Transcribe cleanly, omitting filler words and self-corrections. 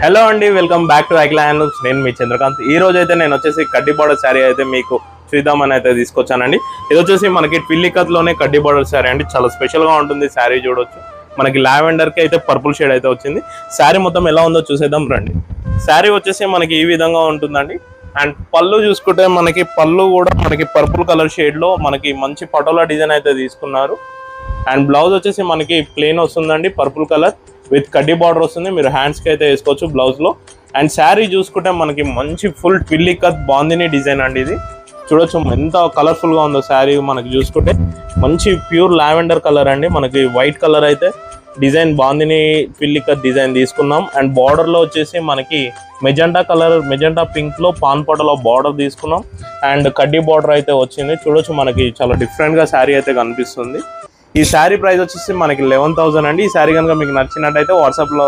Hello అండి, welcome back to ఐక్లా handlooms. నేను మీ చంద్రకాంత్. ఈ రోజు అయితే నేను వచ్చేసి కడ్డీ బార్డర్ శారీ అయితే మీకు చూద్దామని అయితే తీసుకొచ్చానండి. ఇది వచ్చేసి మనకి ట్విల్లికత్లోనే కడ్డీ బార్డర్ శారీ అండి. చాలా స్పెషల్గా ఉంటుంది శారీ. చూడొచ్చు మనకి లావెండర్కి అయితే పర్పుల్ షేడ్ అయితే వచ్చింది. శారీ మొత్తం ఎలా ఉందో చూసేద్దాం రండి. శారీ వచ్చేసి మనకి ఈ విధంగా ఉంటుందండి. అండ్ పళ్ళు చూసుకుంటే మనకి పళ్ళు కూడా మనకి పర్పుల్ కలర్ షేడ్లో మనకి మంచి పటోలా డిజైన్ అయితే తీసుకున్నారు. అండ్ బ్లౌజ్ వచ్చేసి మనకి ప్లెయిన్ వస్తుందండి, పర్పుల్ కలర్ విత్ కడ్డీ బార్డర్ వస్తుంది. మీరు హ్యాండ్స్కి అయితే వేసుకోవచ్చు బ్లౌజ్లో. అండ్ శారీ చూసుకుంటే మనకి మంచి ఫుల్ ట్విల్లికత్ బాందిని డిజైన్ అండి. ఇది చూడొచ్చు ఎంత కలర్ఫుల్గా ఉందో శారీ. మనకి చూసుకుంటే మంచి ప్యూర్ లావెండర్ కలర్ అండి. మనకి వైట్ కలర్ అయితే డిజైన్ బాందిని ట్విల్లికత్ డిజైన్ తీసుకున్నాం. అండ్ బార్డర్లో వచ్చేసి మనకి magenta colour, magenta పింక్లో pan patola border తీసుకున్నాం. అండ్ కడ్డీ బార్డర్ అయితే వచ్చింది. చూడొచ్చు మనకి చాలా డిఫరెంట్గా శారీ అయితే కనిపిస్తుంది. ఈ శారీ ప్రైస్ వచ్చేసి మనకి 11,000 అండి. ఈ శారీ కనుక మీకు నచ్చినట్టయితే వాట్సాప్లో